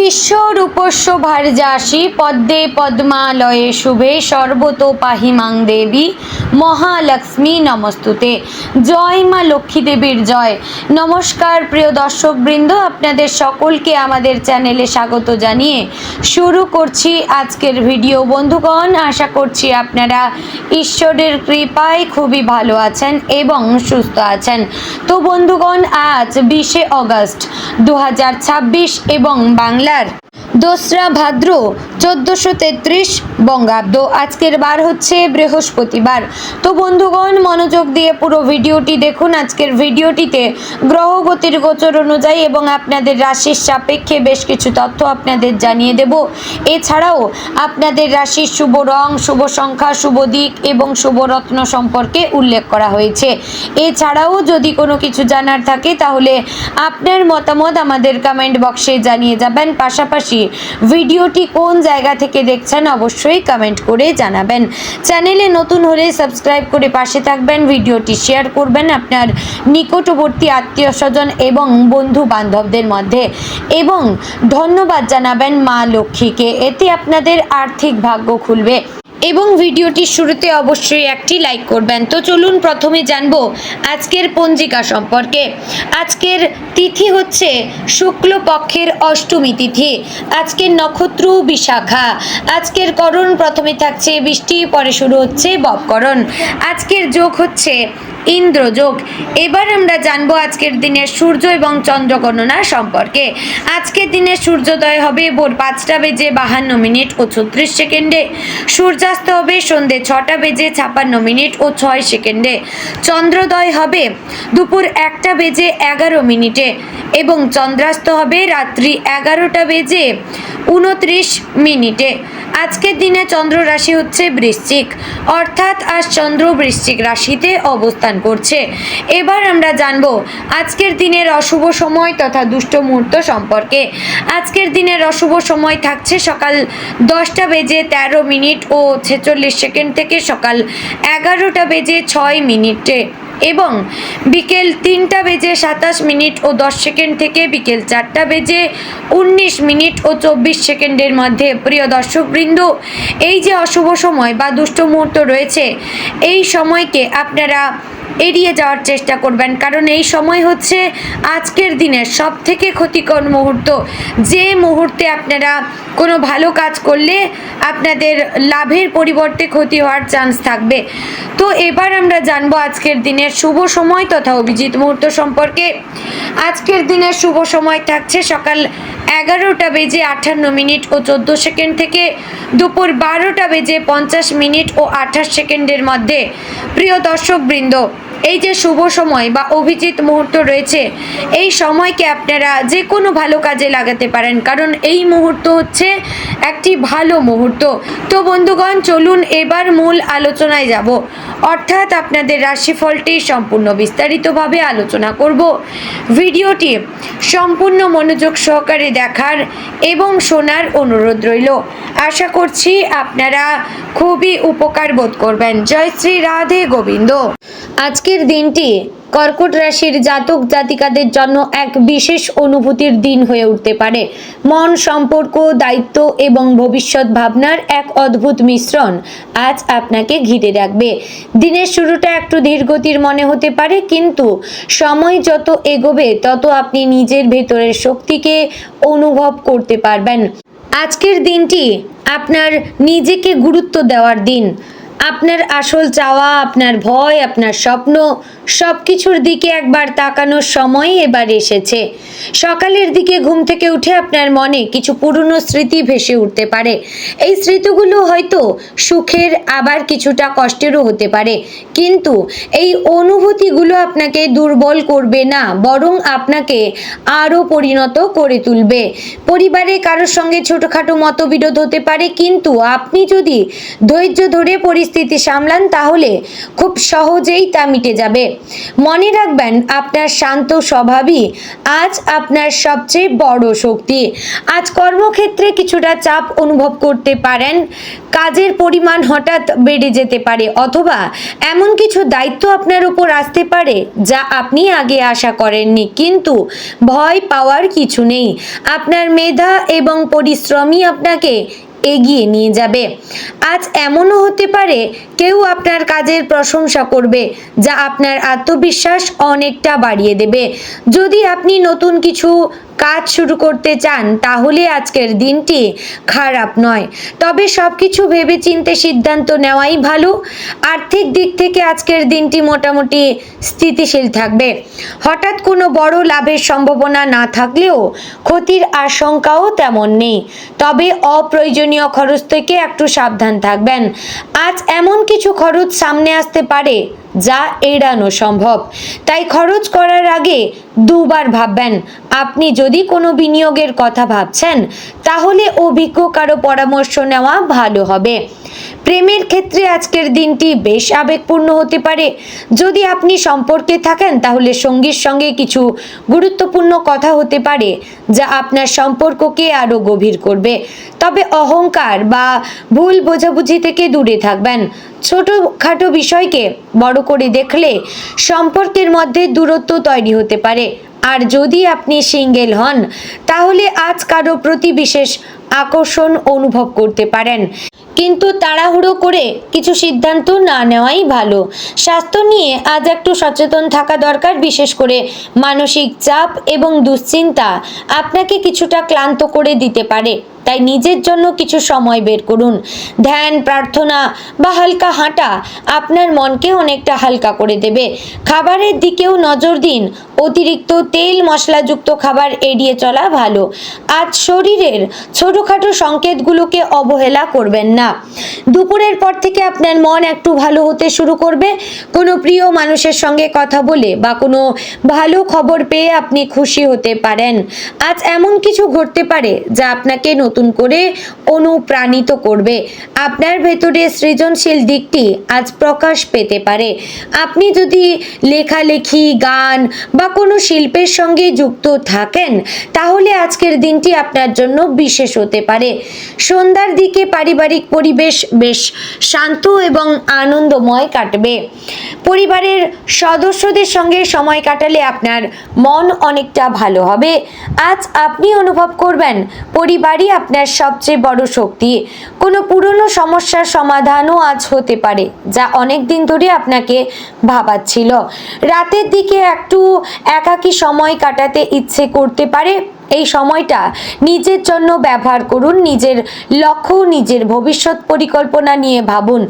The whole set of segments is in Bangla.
বিশ্বরূপস্য ভার্যাসি পদ্মে পদ্মালয়ে শুভে সর্বতোপাহিমাং দেবী মহালক্ষ্মী নমস্তুতে। জয় মা লক্ষ্মী দেবীর জয়। নমস্কার প্রিয় দর্শকবৃন্দ, আপনাদের সকলকে আমাদের চ্যানেলে স্বাগত জানিয়ে শুরু করছি আজকের ভিডিও। বন্ধুগণ, আশা করছি আপনারা ঈশ্বরের কৃপায় খুবই ভালো আছেন এবং সুস্থ আছেন। তো বন্ধুগণ, আজ 20শে অগস্ট 2026 এবং বাংলার 2রা ভাদ্র 1433 বঙ্গাব্দ। আজকের বার হচ্ছে বৃহস্পতিবার। তো বন্ধুগণ, মনোযোগ দিয়ে পুরো ভিডিওটি দেখুন। আজকের ভিডিওটিতে গ্রহগতির গোচর অনুযায়ী এবং আপনাদের রাশির সাপেক্ষে বেশ কিছু তথ্য আপনাদের জানিয়ে দেব। এছাড়াও আপনাদের রাশির শুভ রং, শুভ সংখ্যা, শুভ দিক এবং শুভ রত্ন সম্পর্কে উল্লেখ করা হয়েছে। এছাড়াও যদি কোনো কিছু জানার থাকে তাহলে আপনার মতামত আমাদের কমেন্ট বক্সে জানিয়ে যাবেন। পাশাপাশি ভিডিওটি কোন জায়গা থেকে দেখছেন অবশ্যই কমেন্ট করে জানাবেন। চ্যানেলে নতুন হলে সাবস্ক্রাইব করে পাশে থাকবেন, ভিডিওটি শেয়ার করবেন আপনার নিকটবর্তী আত্মীয় স্বজন এবং বন্ধু বান্ধবদের মধ্যে এবং ধন্যবাদ জানাবেন মা লক্ষ্মীকে। এতে আপনাদের আর্থিক ভাগ্য খুলবে এবং ভিডিওটির শুরুতে অবশ্যই একটি লাইক করবেন। তো চলুন প্রথমে জানবো আজকের পঞ্জিকা সম্পর্কে। আজকের তিথি হচ্ছে শুক্লপক্ষের অষ্টমী তিথি। আজকের নক্ষত্র বিশাখা। আজকের করণ প্রথমে থাকছে বৃষ্টি, পরে শুরু হচ্ছে ববকরণ। আজকের যোগ হচ্ছে ইন্দ্রযোগ। এবার আমরা জানবো আজকের দিনের সূর্য এবং চন্দ্র গণনা সম্পর্কে। আজকের দিনে সূর্যোদয় হবে ভোর 5টা বেজে 52 মিনিট ও 36 সেকেন্ডে। সূর্যাস্ত হবে সন্ধ্যে 6টা বেজে 56 মিনিট ও 6 সেকেন্ডে। চন্দ্রোদয় হবে দুপুর 1টা বেজে 11 মিনিটে এবং চন্দ্রাস্ত হবে রাত্রি 11টা বেজে 29 মিনিটে। আজকের দিনে চন্দ্র রাশি হচ্ছে বৃশ্চিক, অর্থাৎ আজ চন্দ্র বৃশ্চিক রাশিতে অবস্থান করছে। এবার আমরা জানবো আজকের দিনের অশুভ সময় তথা দুষ্ট মুহূর্ত সম্পর্কে। আজকের দিনের অশুভ সময় থাকছে সকাল 10টা বেজে 13 মিনিট ও 46 সেকেন্ড থেকে সকাল 11টা বেজে 6 মিনিটে এবং বিকেল 3টা বেজে 27 মিনিট ও 10 সেকেন্ড থেকে বিকেল 4টা বেজে 19 মিনিট ও 24 সেকেন্ডের মধ্যে। প্রিয় দর্শকবৃন্দ, এই যে অশুভ সময় বা দুষ্ট মুহূর্ত রয়েছে, এই সময়কে আপনারা এড়িয়ে যাওয়ার চেষ্টা করবেন, কারণ এই সময় হচ্ছে আজকের দিনের সব থেকে ক্ষতিকর মুহূর্ত। যে মুহূর্তে আপনারা কোনো ভালো কাজ করলে আপনাদের লাভের পরিবর্তে ক্ষতি হওয়ার চান্স থাকবে। তো এবার আমরা জানবো আজকের দিনের শুভ সময় তথা অভিজিৎ মুহূর্ত সম্পর্কে। আজকের দিনের শুভ সময় থাকছে সকাল 11টা বেজে 58 মিনিট ও 14 সেকেন্ড থেকে দুপুর 12টা বেজে 50 মিনিট ও 28 সেকেন্ডের মধ্যে। প্রিয় দর্শকবৃন্দ, এই যে শুভ সময় বা অভিজিৎ মুহূর্ত রয়েছে, এই সময়কে আপনারা যে কোনো ভালো কাজে লাগাতে পারেন, কারণ এই মুহূর্ত হচ্ছে একটি ভালো মুহূর্ত। তো বন্ধুগণ, চলুন এবার মূল আলোচনায় যাব, অর্থাৎ আপনাদের রাশিফলটি সম্পূর্ণ বিস্তারিতভাবে আলোচনা করব। ভিডিওটি সম্পূর্ণ মনোযোগ সহকারে দেখার এবং শোনার অনুরোধ রইল। আশা করছি আপনারা খুবই উপকার বোধ করবেন। জয় শ্রী রাধে গোবিন্দ। আজকের দিনটি কর্কট রাশির জাতক জাতিকাদের জন্য এক বিশেষ অনুভূতির দিন হয়ে উঠতে পারে। মন, সম্পর্ক, দায়িত্ব এবং ভবিষ্যৎ ভাবনার এক অদ্ভুত মিশ্রণ আজ আপনাকে ঘিরে রাখবে। দিনের শুরুটা একটু ধীরগতির মনে হতে পারে, কিন্তু সময় যত এগোবে তত আপনি নিজের ভেতরের শক্তিকে অনুভব করতে পারবেন। আজকের দিনটি আপনার নিজেকে গুরুত্ব দেওয়ার দিন। আপনার আসল চাওয়া, আপনার ভয়, আপনার স্বপ্ন সব কিছুর দিকে একবার তাকানোর সময় এবার এসেছে। সকালের দিকে ঘুম থেকে উঠে আপনার মনে কিছু পুরনো স্মৃতি ভেসে উঠতে পারে। এই স্মৃতিগুলো হয়তো সুখের, আবার কিছুটা কষ্টেরও হতে পারে, কিন্তু এই অনুভূতিগুলো আপনাকে দুর্বল করবে না, বরং আপনাকে আরও পরিণত করে তুলবে। পরিবারে কারোর সঙ্গে ছোটোখাটো মতবিরোধ হতে পারে, কিন্তু আপনি যদি ধৈর্য ধরে পরিস্থিতি সামলান তাহলে খুব সহজেই তা মিটে যাবে। মনে রাখবেন, আপনার শান্ত স্বভাবই আজ আপনার সবচেয়ে বড় শক্তি। আজ কর্মক্ষেত্রে কিছুটা চাপ অনুভব করতে পারেন, কাজের পরিমাণ হঠাৎ বেড়ে যেতে পারে, অথবা এমন কিছু দায়িত্ব আপনার উপর আসতে পারে যা আপনি আগে আশা করেননি। কিন্তু ভয় পাওয়ার কিছু নেই, আপনার মেধা এবং পরিশ্রমই আপনাকে এগিয়ে নিয়ে যাবে। আজ এমনও হতে পারে কেউ আপনার কাজের প্রশংসা করবে, যা আপনার আত্মবিশ্বাস অনেকটা বাড়িয়ে দেবে। যদি আপনি নতুন কিছু কাজ শুরু করতে চান তাহলে আজকের দিনটি খারাপ নয়, তবে সব কিছু ভেবেচিন্তে সিদ্ধান্ত নেওয়াই ভালো। আর্থিক দিক থেকে আজকের দিনটি মোটামুটি স্থিতিশীল থাকবে। হঠাৎ কোনো বড় লাভের সম্ভাবনা না থাকলেও ক্ষতির আশঙ্কাও তেমন নেই, তবে অপ্রয়োজনীয় খরচ থেকে একটু সাবধান থাকবেন। আজ এমন কিছু খরচ সামনে আসতে পারে যা এড়ানো সম্ভব, তাই খরচ করার আগে দুবার ভাববেন। আপনি যদি কোনো বিনিয়োগের কথা ভাবছেন তাহলে অভিজ্ঞ কারো পরামর্শ নেওয়া ভালো হবে। প্রেমের ক্ষেত্রে আজকের দিনটি বেশ আবেগপূর্ণ হতে পারে। যদি আপনি সম্পর্কে থাকেন তাহলে সঙ্গীর সঙ্গে কিছু গুরুত্বপূর্ণ কথা হতে পারে যা আপনার সম্পর্ককে আরও গভীর করবে। তবে অহংকার বা ভুল বোঝাবুঝি থেকে দূরে থাকবেন। ছোটখাটো বিষয়কে বড় করে দেখলে সম্পর্কের মধ্যে দূরত্ব তৈরি হতে পারে। আর যদি আপনি সিঙ্গেল হন তাহলে আজ কারো প্রতি বিশেষ আকর্ষণ অনুভব করতে পারেন, কিন্তু তাড়াহুড়ো করে কিছু সিদ্ধান্ত না নেওয়াই ভালো। স্বাস্থ্য নিয়ে আজ একটু সচেতন থাকা দরকার, বিশেষ করে মানসিক চাপ এবং দুশ্চিন্তা আপনাকে কিছুটা ক্লান্ত করে দিতে পারে। তাই নিজের জন্য কিছু সময় বের করুন। ধ্যান, প্রার্থনা বা হালকা হাঁটা আপনার মনকে অনেকটা হালকা করে দেবে। খাবারের দিকেও নজর দিন, অতিরিক্ত তেল মশলাযুক্ত খাবার এড়িয়ে চলা ভালো। আজ শরীরের ছোটোখাটো সংকেতগুলোকে অবহেলা করবেন না। দুপুরের পর থেকে আপনার মন একটু ভালো হতে শুরু করবে। কোনো প্রিয় মানুষের সঙ্গে কথা বলে বা কোনো ভালো খবর পেয়ে আপনি খুশি হতে পারেন। আজ এমন কিছু ঘটতে পারে যা আপনাকে নতুন করে অনুপ্রাণিত করবে। আপনার ভেতরে সৃজনশীল দিকটি আজ প্রকাশ পেতে পারে। আপনি যদি লেখালেখি, গান বা কোনো শিল্পের সঙ্গে যুক্ত থাকেন তাহলে আজকের দিনটি আপনার জন্য বিশেষ হতে পারে। সন্ধ্যার দিকে পারিবারিক পরিবেশ বেশ শান্ত এবং আনন্দময় কাটবে। পরিবারের সদস্যদের সঙ্গে সময় কাটালে আপনার মন অনেকটা ভালো হবে। আজ আপনি অনুভব করবেন পরিবারই আপনার সবচেয়ে বড় শক্তি। কোনো পুরনো সমস্যার সমাধানও আজ হতে পারে যা অনেক দিন ধরে আপনাকে ভাবাচ্ছিল। রাতের দিকে একটু একাকী সময় কাটাতে ইচ্ছে করতে পারে। এই সময়টা নিজের জন্য ব্যবহার করুন। নিজের লক্ষ্য, নিজের ভবিষ্যৎ পরিকল্পনা নিয়ে ভাবুন।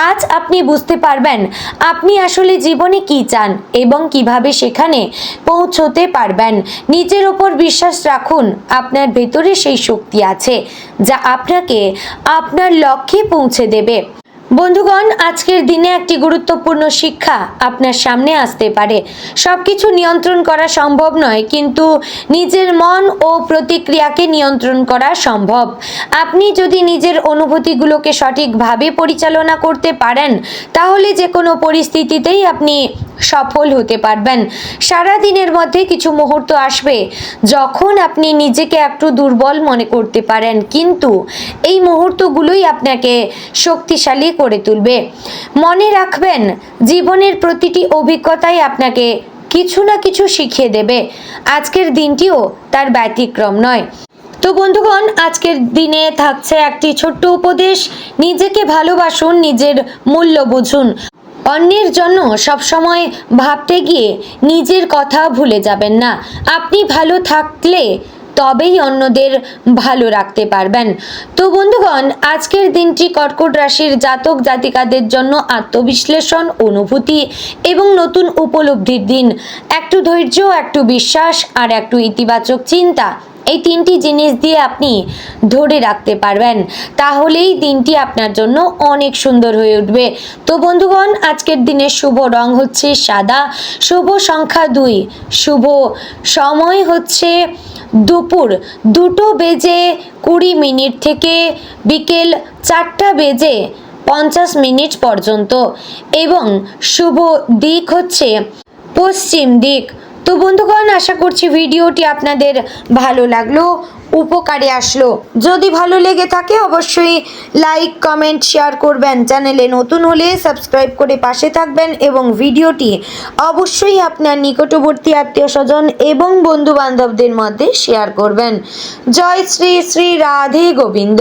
আজ আপনি বুঝতে পারবেন আপনি আসলে জীবনে কি চান এবং কিভাবে সেখানে পৌঁছতে পারবেন। নিজের ওপর বিশ্বাস রাখুন, আপনার ভেতরে সেই শক্তি আছে যা আপনাকে আপনার লক্ষ্যে পৌঁছে দেবে। বন্ধুগণ, আজকের দিনে একটি গুরুত্বপূর্ণ শিক্ষা আপনার সামনে আসতে পারে। সব কিছু নিয়ন্ত্রণ করা সম্ভব নয়, কিন্তু নিজের মন ও প্রতিক্রিয়াকে নিয়ন্ত্রণ করা সম্ভব। আপনি যদি নিজের অনুভূতিগুলোকে সঠিকভাবে পরিচালনা করতে পারেন তাহলে যে কোনো পরিস্থিতিতেই আপনি সফল হতে পারবেন। সারা দিনের মধ্যে কিছু মুহূর্ত আসবে যখন আপনি নিজেকে একটু দুর্বল মনে করতে পারেন, কিন্তু এই মুহূর্তগুলোই আপনাকে শক্তিশালী করে তুলবে। মনে রাখবেন, জীবনের প্রতিটি অভিজ্ঞতাই আপনাকে কিছু না কিছু শিখিয়ে দেবে। আজকের দিনটিও তার ব্যতিক্রম নয়। তো বন্ধুগণ, আজকের দিনে থাকছে একটি ছোট্ট উপদেশ। নিজেকে ভালোবাসুন, নিজের মূল্য বুঝুন। অন্যের জন্য সবসময় ভাবতে গিয়ে নিজের কথা ভুলে যাবেন না। আপনি ভালো থাকলে তবেই অন্যদের ভালো রাখতে পারবেন। তো বন্ধুগণ, আজকের দিনটি কর্কট রাশির জাতক জাতিকাদের জন্য আত্মবিশ্লেষণ, অনুভূতি এবং নতুন উপলব্ধির দিন। একটু ধৈর্য, একটু বিশ্বাস আর একটু ইতিবাচক চিন্তা, এই তিনটি জিনিস দিয়ে আপনি ধরে রাখতে পারবেন, তাহলেই দিনটি আপনার জন্য অনেক সুন্দর হয়ে উঠবে। তো বন্ধুগণ, আজকের দিনের শুভ রং হচ্ছে সাদা, শুভ সংখ্যা 2, শুভ সময় হচ্ছে দুপুর 2:20 থেকে বিকেল 4:52 50 মিনিট পর্যন্ত এবং শুভ দিক হচ্ছে পশ্চিম দিক। তো বন্ধুগণ, আশা করছি ভিডিওটি আপনাদের ভালো লাগলো, উপকারে আসলো। যদি ভালো লেগে থাকে অবশ্যই লাইক, কমেন্ট, শেয়ার করবেন। চ্যানেলে নতুন হলে সাবস্ক্রাইব করে পাশে থাকবেন এবং ভিডিওটি অবশ্যই আপনার নিকটবর্তী আত্মীয় স্বজন এবং বন্ধু বান্ধবদের মধ্যে শেয়ার করবেন। জয় শ্রী শ্রী রাধে গোবিন্দ।